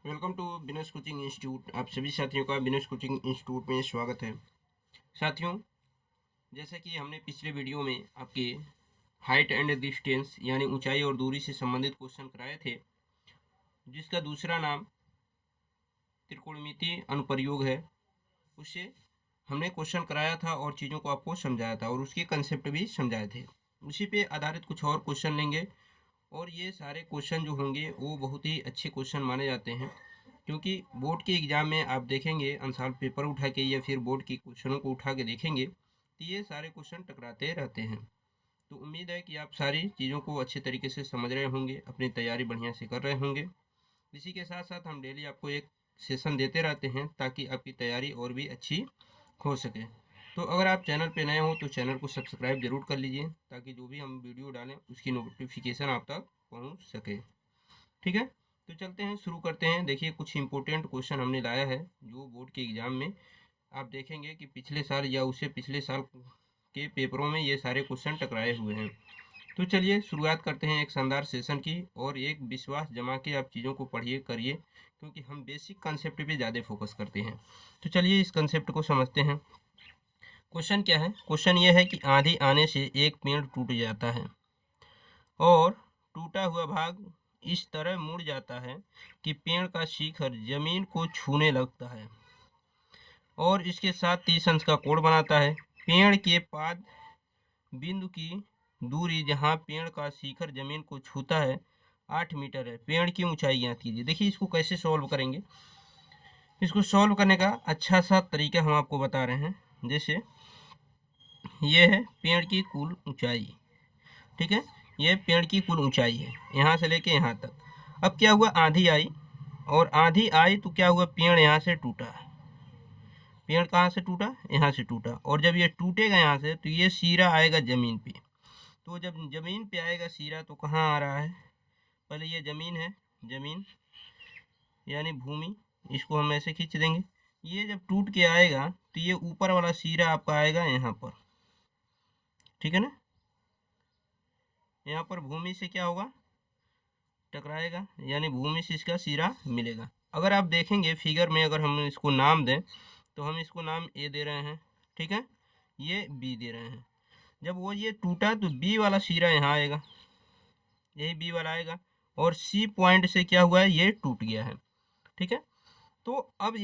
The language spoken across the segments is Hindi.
Welcome to Binos coaching institute. आप सभी साथियों का बिनोस कोचिंग इंस्टीट्यूट में स्वागत है। साथियों, जैसा कि हमने पिछले वीडियो में आपके हाइट एंड डिस्टेंस यानी ऊंचाई और दूरी से संबंधित क्वेश्चन कराए थे, जिसका दूसरा नाम त्रिकोणमितीय अनुप्रयोग है, उससे हमने क्वेश्चन कराया था और चीज़ों को आपको समझाया था और उसके कंसेप्ट भी समझाए थे। उसी पे आधारित कुछ और क्वेश्चन लेंगे और ये सारे क्वेश्चन जो होंगे वो बहुत ही अच्छे क्वेश्चन माने जाते हैं, क्योंकि बोर्ड के एग्ज़ाम में आप देखेंगे आंसर पेपर उठा के या फिर बोर्ड के क्वेश्चनों को उठा के देखेंगे तो ये सारे क्वेश्चन टकराते रहते हैं। तो उम्मीद है कि आप सारी चीज़ों को अच्छे तरीके से समझ रहे होंगे, अपनी तैयारी बढ़िया से कर रहे होंगे। इसी के साथ साथ हम डेली आपको एक सेशन देते रहते हैं ताकि आपकी तैयारी और भी अच्छी हो सके। तो अगर आप चैनल पे नए हो तो चैनल को सब्सक्राइब जरूर कर लीजिए ताकि जो भी हम वीडियो डालें उसकी नोटिफिकेशन आप तक पहुंच सके। ठीक है, तो चलते हैं, शुरू करते हैं। देखिए, कुछ इंपॉर्टेंट क्वेश्चन हमने लाया है जो बोर्ड के एग्जाम में आप देखेंगे कि पिछले साल या उससे पिछले साल के पेपरों में ये सारे क्वेश्चन टकराए हुए हैं। तो चलिए शुरुआत करते हैं एक शानदार सेशन की, और एक विश्वास जमा के आप चीज़ों को पढ़िए करिए, क्योंकि हम बेसिक कंसेप्ट पे ज़्यादा फोकस करते हैं। तो चलिए इस कंसेप्ट को समझते हैं। क्वेश्चन क्या है? क्वेश्चन ये है कि आंधी आने से एक पेड़ टूट जाता है और टूटा हुआ भाग इस तरह मुड़ जाता है कि पेड़ का शिखर जमीन को छूने लगता है और इसके साथ 30 अंश का कोण बनाता है। पेड़ के पाद बिंदु की दूरी जहां पेड़ का शिखर जमीन को छूता है 8 मीटर है। पेड़ की ऊंचाई ज्ञात कीजिए। देखिए, इसको कैसे सॉल्व करेंगे। इसको सॉल्व करने का अच्छा सा तरीका हम आपको बता रहे हैं। जैसे ये है पेड़ की कुल ऊंचाई, ठीक है, ये पेड़ की कुल ऊंचाई है यहाँ से लेके यहाँ तक। अब क्या हुआ, आंधी आई, और आंधी आई तो क्या हुआ, पेड़ यहाँ से टूटा। पेड़ कहाँ से टूटा? यहाँ से टूटा। और जब ये टूटेगा यहाँ से तो ये सिरा आएगा जमीन पे। तो जब जमीन पे आएगा सिरा तो कहाँ आ रहा है, पहले ये जमीन है, जमीन यानी भूमि, इसको हम ऐसे खींच देंगे। ये जब टूट के आएगा तो ये ऊपर वाला सिरा आपका आएगा यहाँ पर, ठीक है ना। यहाँ पर भूमि से क्या होगा, टकराएगा, यानी भूमि से इसका सिरा मिलेगा। अगर आप देखेंगे फिगर में, अगर हम इसको नाम दें तो हम इसको नाम ए दे रहे हैं, ठीक है, ये बी दे रहे हैं। जब वो ये टूटा तो बी वाला सिरा यहाँ आएगा, यही बी वाला आएगा, और सी पॉइंट से क्या हुआ है, ये टूट गया है, ठीक है। तो अब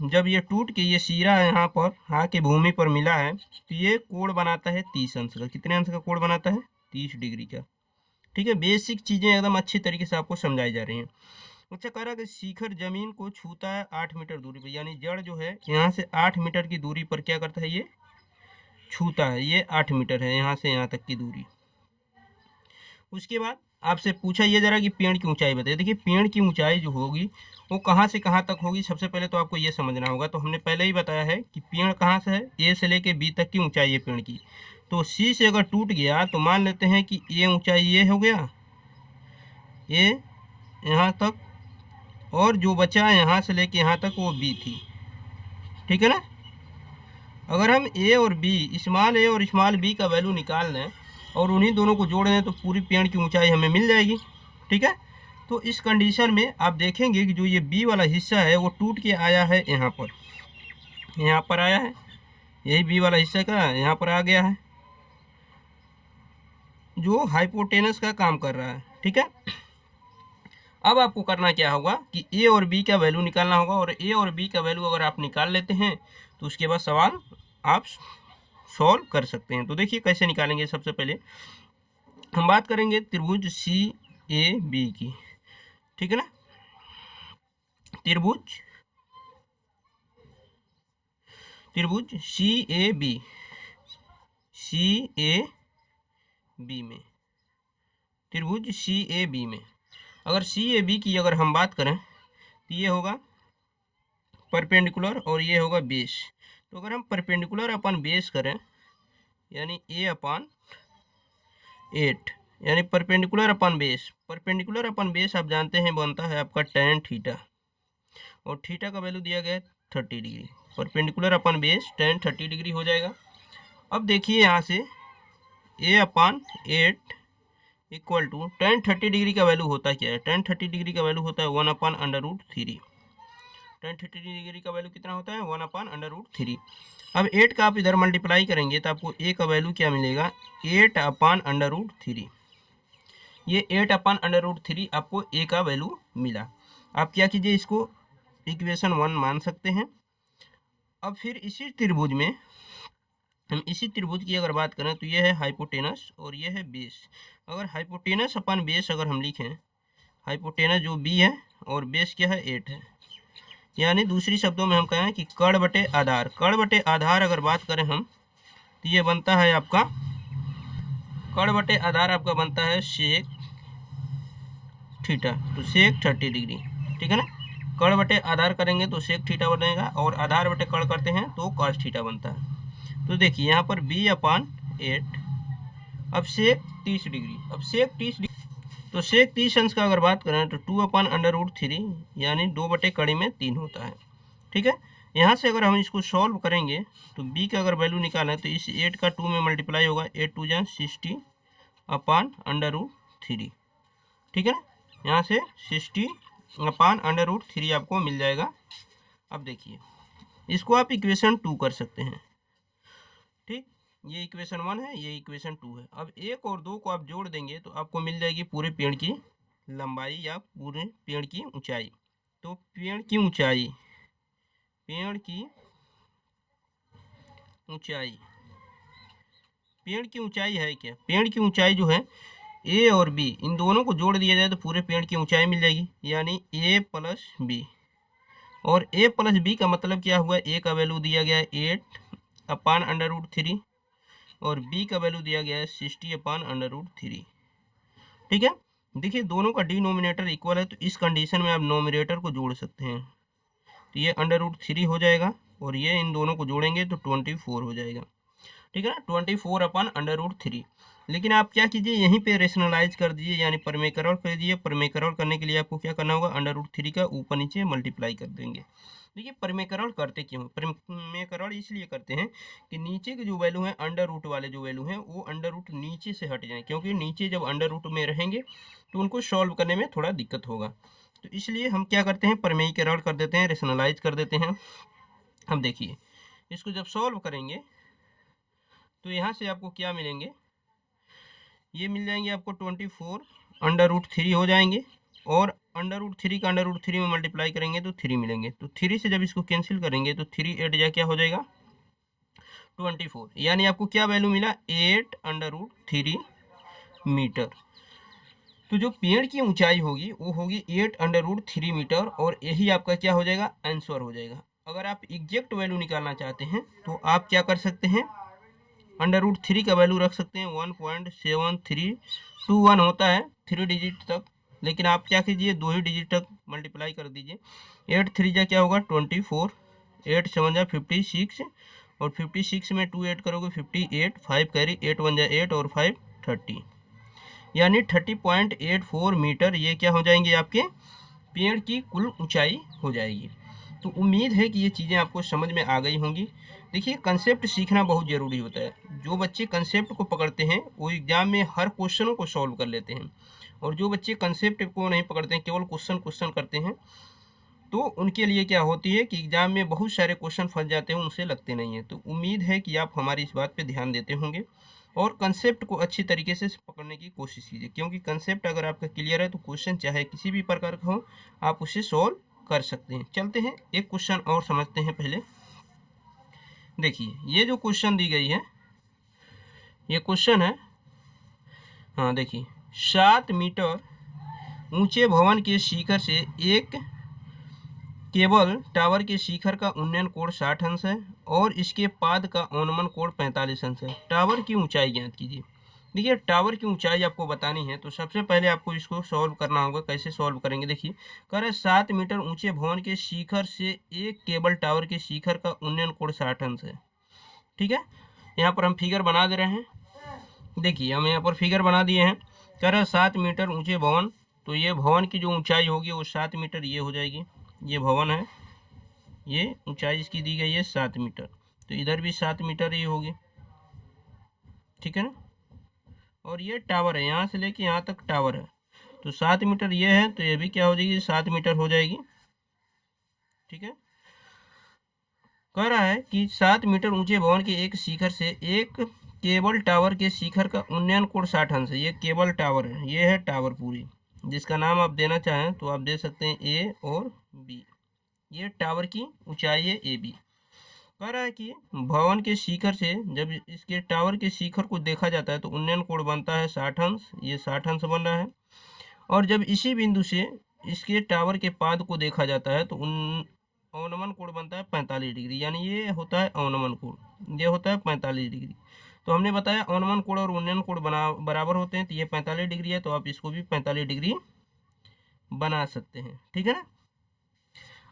जब ये टूट के ये सिरा यहाँ पर आके भूमि पर मिला है तो ये कोण बनाता है 30 अंश का। कितने अंश का कोण बनाता है? 30 डिग्री का, ठीक है। बेसिक चीज़ें एकदम अच्छी तरीके से आपको समझाई जा रही हैं। अच्छा, कह रहा कि शिखर जमीन को छूता है 8 मीटर दूरी पर, यानी जड़ जो है यहाँ से 8 मीटर की दूरी पर क्या करता है, ये छूता है। ये 8 मीटर है यहाँ से यहाँ तक की दूरी। उसके बाद आपसे पूछा ये जरा कि पेड़ की ऊंचाई बताइए। देखिए, पेड़ की ऊंचाई जो होगी वो कहाँ से कहाँ तक होगी, सबसे पहले तो आपको ये समझना होगा। तो हमने पहले ही बताया है कि पेड़ कहाँ से है, ए से लेके बी तक की ऊंचाई है पेड़ की। तो सी से अगर टूट गया तो मान लेते हैं कि ए ऊंचाई ये हो गया, ए यहाँ तक, और जो बचा यहाँ से लेके यहाँ तक वो बी थी, ठीक है ना। अगर हम ए और बी, स्मॉल ए और स्मॉल बी का वैल्यू निकाल लें और उन्हीं दोनों को जोड़ दें तो पूरी पेड़ की ऊंचाई हमें मिल जाएगी, ठीक है। तो इस कंडीशन में आप देखेंगे कि जो ये बी वाला हिस्सा है वो टूट के आया है यहाँ पर, यहाँ पर आया है, यही बी वाला हिस्सा का यहाँ पर आ गया है, जो हाइपोटेनस का काम कर रहा है, ठीक है। अब आपको करना क्या होगा कि ए और बी का वैल्यू निकालना होगा, और ए और बी का वैल्यू अगर आप निकाल लेते हैं तो उसके बाद सवाल आप सॉल्व कर सकते हैं। तो देखिए कैसे निकालेंगे। सबसे पहले हम बात करेंगे त्रिभुज सी ए बी की, ठीक है ना। त्रिभुज सी A B, C A B में, त्रिभुज सी ए बी में अगर सी ए बी की अगर हम बात करें तो ये होगा परपेंडिकुलर और ये होगा बेस। तो अगर हम परपेंडिकुलर अपन बेस करें यानी ए अपान 8, यानी perpendicular upon base, perpendicular upon base आप जानते हैं बनता है आपका tan थीटा, और थीटा का वैल्यू दिया गया है 30 degree. Perpendicular upon base tan 30 degree हो जाएगा। अब देखिए यहाँ से ए अपान 8, इक्वल टू टेन 30 डिग्री का वैल्यू होता क्या है, टेन 30 डिग्री का वैल्यू होता है 1/√3। टेन 30 डिग्री का वैल्यू कितना होता है, 1/√3। अब 8 का आप इधर मल्टीप्लाई करेंगे तो आपको ए का वैल्यू क्या मिलेगा, 8/√3। ये 8/√3 आपको ए का वैल्यू मिला। आप क्या कीजिए, इसको इक्वेशन 1 मान सकते हैं। अब फिर इसी त्रिभुज में हम इसी त्रिभुज की अगर बात करें तो ये है हाइपोटेनस और ये है बेस। अगर हाइपोटेनस अपन बेस अगर हम लिखें, हाइपोटेनस जो बी है और बेस क्या है 8 है, यानी दूसरी शब्दों में हम कहें कि कर्ण बटे आधार, कर्ण बटे आधार अगर बात करें हम तो ये बनता है आपका, कर्ण बटे आधार आपका बनता है सेक थीटा, तो सेक 30 डिग्री, ठीक है ना। कर्ण बटे आधार करेंगे तो सेक थीटा बनेगा और आधार बटे कर्ण करते हैं तो कॉस थीटा बनता है। तो देखिए यहाँ पर b/8, अब सेक 30 डिग्री, अब सेक 30 डिग्री, तो सेक 30 अंश का अगर बात करें तो 2/√3 यानी 2/3 होता है, ठीक है। यहाँ से अगर हम इसको सॉल्व करेंगे तो b का अगर वैल्यू निकालें तो इस 8 का 2 में मल्टीप्लाई होगा, 8 2 जा 60/√3, ठीक है ना। यहाँ से 60/√3 आपको मिल जाएगा। अब देखिए इसको आप इक्वेशन 2 कर सकते हैं, ठीक। ये इक्वेशन 1 है, ये इक्वेशन 2 है। अब 1 और 2 को आप जोड़ देंगे तो आपको मिल जाएगी पूरे पेड़ की लंबाई या पूरे पेड़ की ऊंचाई। तो पेड़ की ऊंचाई, पेड़ की ऊंचाई, पेड़ की ऊंचाई है क्या, पेड़ की ऊंचाई जो है ए और बी इन दोनों को जोड़ दिया जाए तो पूरे पेड़ की ऊंचाई मिल जाएगी, यानी ए प्लस बी। और ए प्लस बी का मतलब क्या हुआ, ए का वैल्यू दिया गया है 8/√3 और बी का वैल्यू दिया गया है 60/√3, ठीक है। देखिए दोनों का डिनोमिनेटर इक्वल है तो इस कंडीशन में आप नोमिनेटर को जोड़ सकते हैं, तो ये √3 हो जाएगा और ये इन दोनों को जोड़ेंगे तो 24 हो जाएगा, ठीक है ना, 24/√3। लेकिन आप क्या कीजिए, यहीं पे रेशनलाइज कर दीजिए, यानी परमेकरण कर दीजिए। परमेकरण करने के लिए आपको क्या करना होगा, √3 का ऊपर नीचे मल्टीप्लाई कर देंगे। देखिए परमेकरण करते क्यों, परमेकरण इसलिए करते हैं कि नीचे के जो वैल्यू है अंडर रूट वाले जो वैल्यू हैं वो अंडर रूट नीचे से हट जाएं, क्योंकि नीचे जब अंडर रूट में रहेंगे तो उनको सॉल्व करने में थोड़ा दिक्कत होगा। तो इसलिए हम क्या करते हैं, परमेकरण कर देते हैं, रेशनलाइज कर देते हैं। अब देखिए इसको जब सॉल्व करेंगे तो यहाँ से आपको क्या मिलेंगे, ये मिल जाएंगे आपको 24/√3 हो जाएंगे और √3 का √3 में मल्टीप्लाई करेंगे तो 3 मिलेंगे। तो 3 से जब इसको कैंसिल करेंगे तो 3 8 जा क्या हो जाएगा 24, यानी आपको क्या वैल्यू मिला 8/√3 मीटर। तो जो पेड़ की ऊंचाई होगी वो होगी 8/√3 मीटर और यही आपका क्या हो जाएगा, आंसर हो जाएगा। अगर आप एग्जैक्ट वैल्यू निकालना चाहते हैं तो आप क्या कर सकते हैं, √3 का वैल्यू रख सकते हैं 1.7321 होता है 3 डिजिट तक, लेकिन आप क्या कीजिए 2 ही डिजिट तक मल्टीप्लाई कर दीजिए। 8 3 जा क्या होगा 24, 8 7 जा 56 और 56 में 2 ऐड करोगे 58, 5 कैरी 8 1 जा 8 और 5 30, यानी 30.84 मीटर ये क्या हो जाएंगे आपके पेड़ की कुल ऊंचाई हो जाएगी। तो उम्मीद है कि ये चीज़ें आपको समझ में आ गई होंगी। देखिए कंसेप्ट सीखना बहुत ज़रूरी होता है, जो बच्चे कंसेप्ट को पकड़ते हैं वो एग्जाम में हर क्वेश्चनों को सॉल्व कर लेते हैं, और जो बच्चे कंसेप्ट को नहीं पकड़ते हैं केवल क्वेश्चन करते हैं तो उनके लिए क्या होती है कि एग्जाम में बहुत सारे क्वेश्चन फंस जाते हैं, उनसे लगते नहीं हैं। तो उम्मीद है कि आप हमारी इस बात पे ध्यान देते होंगे और कंसेप्ट को अच्छी तरीके से पकड़ने की कोशिश कीजिए, क्योंकि कंसेप्ट अगर आपका क्लियर है तो क्वेश्चन चाहे किसी भी प्रकार का हो आप उसे सॉल्व कर सकते हैं। चलते हैं एक क्वेश्चन और समझते हैं पहले। देखिए ये जो क्वेश्चन दी गई है ये क्वेश्चन है, हाँ देखिए 7 मीटर ऊंचे भवन के शिखर से एक केबल टावर के शिखर का उन्नयन कोण 60 अंश है और इसके पाद का अवनमन कोण 45 अंश है। टावर की ऊंचाई ज्ञात कीजिए। देखिए टावर की ऊंचाई आपको बतानी है तो सबसे पहले आपको इसको सॉल्व करना होगा। कैसे सॉल्व करेंगे, देखिए कह रहे 7 मीटर ऊंचे भवन के शिखर से एक केबल टावर के शिखर का उन्नयन कोण 60 अंश है, ठीक है। यहाँ पर हम फिगर बना दे रहे हैं, देखिए हम यहाँ पर फिगर बना दिए हैं। कह रहे 7 मीटर ऊंचे भवन, तो ये भवन की जो ऊंचाई होगी वो 7 मीटर ये हो जाएगी। ये भवन है, ये ऊंचाई इसकी दी गई है 7 मीटर, तो इधर भी 7 मीटर ही होगी, ठीक है ना। और ये टावर है, यहाँ से लेके यहाँ तक टावर है, तो 7 मीटर ये है, तो ये भी क्या हो जाएगी, 7 मीटर हो जाएगी। ठीक है, कह रहा है कि 7 मीटर ऊंचे भवन के एक शिखर से एक केबल टावर के शिखर का उन्नयन कोण 60 अंश है। ये केबल टावर है, ये है टावर पूरी, जिसका नाम आप देना चाहें तो आप दे सकते हैं ए और बी। ये टावर की ऊंचाई है ए बी। कह रहा है कि भवन के शिखर से जब इसके टावर के शिखर को देखा जाता है तो उन्नयन कोण बनता है 60 अंश, ये 60 अंश बन रहा है। और जब इसी बिंदु से इसके टावर के पाद को देखा जाता है तो अवनमन कोण बनता है 45 डिग्री, यानी ये होता है अवनमन कोण, ये होता है 45 डिग्री। तो हमने बताया अवनमन कोण और उन्नयन कोण बराबर होते हैं, तो ये 45 डिग्री है, तो आप इसको भी 45 डिग्री बना सकते हैं। ठीक है ना।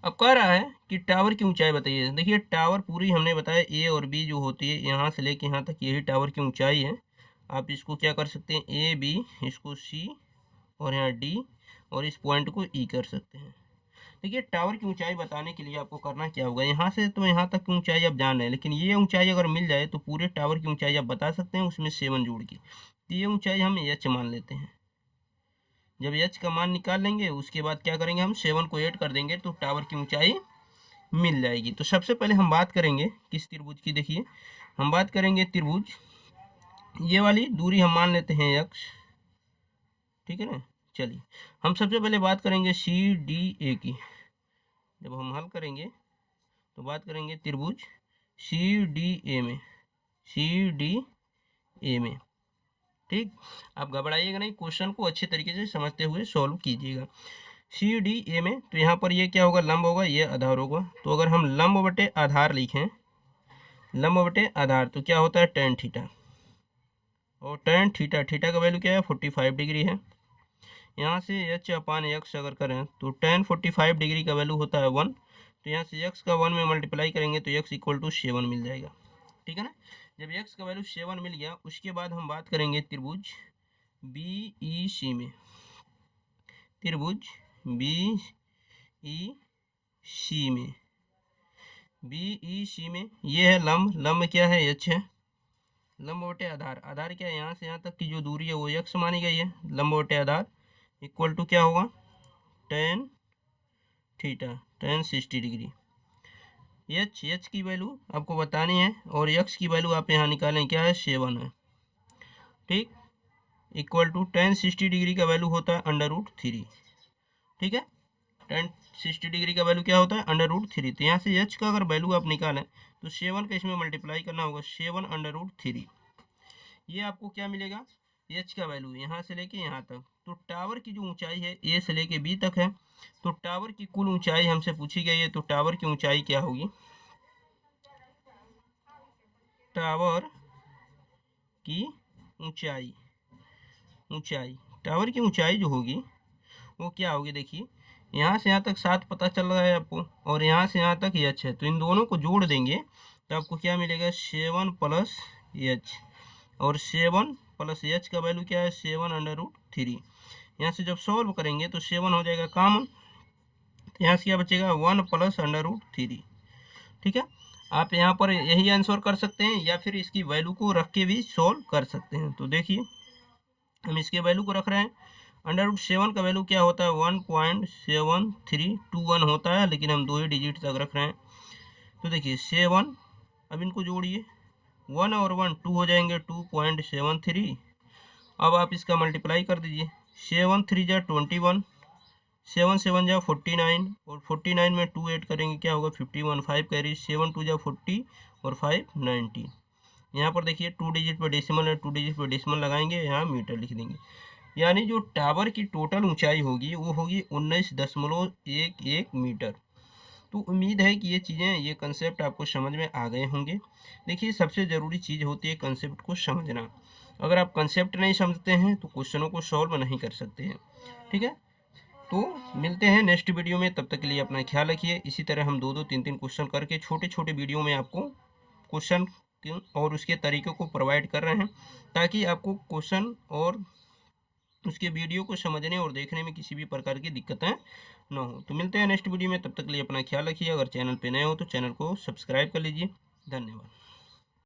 अब कह रहा है कि टावर की ऊंचाई बताइए। देखिए टावर पूरी हमने बताया ए और बी जो होती है, यहाँ से लेके यहाँ तक यही टावर की ऊंचाई है। आप इसको क्या कर सकते हैं, ए बी, इसको सी और यहाँ डी, और इस पॉइंट को ई कर सकते हैं। देखिए टावर की ऊंचाई बताने के लिए आपको करना क्या होगा, यहाँ से तो यहाँ तक की ऊंचाई आप जान रहे हैं, लेकिन ये ऊंचाई अगर मिल जाए तो पूरे टावर की ऊंचाई आप बता सकते हैं उसमें 7 जोड़ के। तो ये ऊंचाई हम एच मान लेते हैं। जब एच का मान निकाल लेंगे उसके बाद क्या करेंगे, हम 7 को ऐड कर देंगे तो टावर की ऊंचाई मिल जाएगी। तो सबसे पहले हम बात करेंगे किस त्रिभुज की। देखिए हम बात करेंगे त्रिभुज, ये वाली दूरी हम मान लेते हैं x। ठीक है ना। चलिए हम सबसे पहले बात करेंगे सी डी ए की। जब हम हल करेंगे तो बात करेंगे त्रिभुज सी डी ए में, सी डी ए में। ठीक, आप घबराइएगा नहीं, क्वेश्चन को अच्छे तरीके से समझते हुए सॉल्व कीजिएगा। सी डी ए में तो यहाँ पर ये क्या होगा, लंब होगा, ये आधार होगा। तो अगर हम लंब बटे आधार लिखें, लंब बटे आधार, तो क्या होता है tan थीटा, और tan थीटा, थीटा का वैल्यू क्या है 45 डिग्री है। यहाँ से h अपान x अगर करें तो tan 45 डिग्री का वैल्यू होता है 1। तो यहाँ से x का 1 में मल्टीप्लाई करेंगे तो x इक्वल टू 7 मिल जाएगा। ठीक है ना। जब x का वैल्यू 7 मिल गया उसके बाद हम बात करेंगे त्रिभुज बी ई सी में, त्रिभुज बी ई सी में, बी ई सी में ये है लंब, लंब क्या है h है, लंब बटे आधार, आधार क्या है यहाँ से यहाँ तक की जो दूरी है वो x मानी गई है, लंब बटे आधार इक्वल टू क्या होगा tan theta, tan 60 degree. H की वैल्यू आपको बतानी है और x की वैल्यू आप यहाँ निकालें, क्या है 7 है। ठीक, इक्वल टू tan 60 डिग्री का वैल्यू होता है √3। ठीक है, tan 60 डिग्री का वैल्यू क्या होता है √3। तो यहाँ से h का अगर वैल्यू आप निकालें तो 7 का इसमें मल्टीप्लाई करना होगा, 7 √3। ये आपको क्या मिलेगा, h का वैल्यू यहाँ से लेके यहाँ तक। तो टावर की जो ऊंचाई है a से लेके b तक है, तो टावर की कुल ऊंचाई हमसे पूछी गई है। तो टावर की ऊंचाई क्या होगी, टावर की ऊंचाई, ऊंचाई टावर की ऊंचाई जो होगी वो क्या होगी, देखिए यहाँ से यहाँ तक 7 पता चल रहा है आपको, और यहाँ से यहाँ तक h है, तो इन दोनों को जोड़ देंगे तो आपको क्या मिलेगा 7 प्लस h, और 7 प्लस h का वैल्यू क्या है 7 √3। यहाँ से जब सॉल्व करेंगे तो 7 हो जाएगा कॉमन, तो यहाँ से क्या बचेगा 1 प्लस √3। ठीक है, आप यहाँ पर यही आंसर कर सकते हैं या फिर इसकी वैल्यू को रख के भी सॉल्व कर सकते हैं। तो देखिए हम इसके वैल्यू को रख रहे हैं, √7 का वैल्यू क्या होता है 1.7321 होता है, लेकिन हम 2 ही डिजिट तक रख रहे हैं। तो देखिए 7, अब इनको जोड़िए, 1 और 1 2 हो जाएंगे, 2.73। अब आप इसका मल्टीप्लाई कर दीजिए, 7 3 जा 21, 7 7 जा 49, और 49 में 2 ऐड करेंगे क्या होगा 51, 5 कैरी, 7 2 जा 40 और 5 90। यहाँ पर देखिए 2 डिजिट पर डेसिमल है, 2 डिजिट पर डेसिमल लगाएंगे, यहाँ मीटर लिख देंगे। यानी जो टावर की टोटल ऊंचाई होगी वो होगी 19.11 मीटर। तो उम्मीद है कि ये चीज़ें, ये कंसेप्ट आपको समझ में आ गए होंगे। देखिए सबसे ज़रूरी चीज़ होती है कंसेप्ट को समझना। अगर आप कंसेप्ट नहीं समझते हैं तो क्वेश्चनों को सॉल्व नहीं कर सकते हैं। ठीक है, तो मिलते हैं नेक्स्ट वीडियो में, तब तक के लिए अपना ख्याल रखिए। इसी तरह हम 2-2 3-3 क्वेश्चन करके छोटे छोटे वीडियो में आपको क्वेश्चन और उसके तरीक़ों को प्रोवाइड कर रहे हैं, ताकि आपको क्वेश्चन और उसके वीडियो को समझने और देखने में किसी भी प्रकार की दिक्कतें ना हो। तो मिलते हैं नेक्स्ट वीडियो में, तब तक के लिए अपना ख्याल रखिए। अगर चैनल पे नए हो तो चैनल को सब्सक्राइब कर लीजिए। धन्यवाद।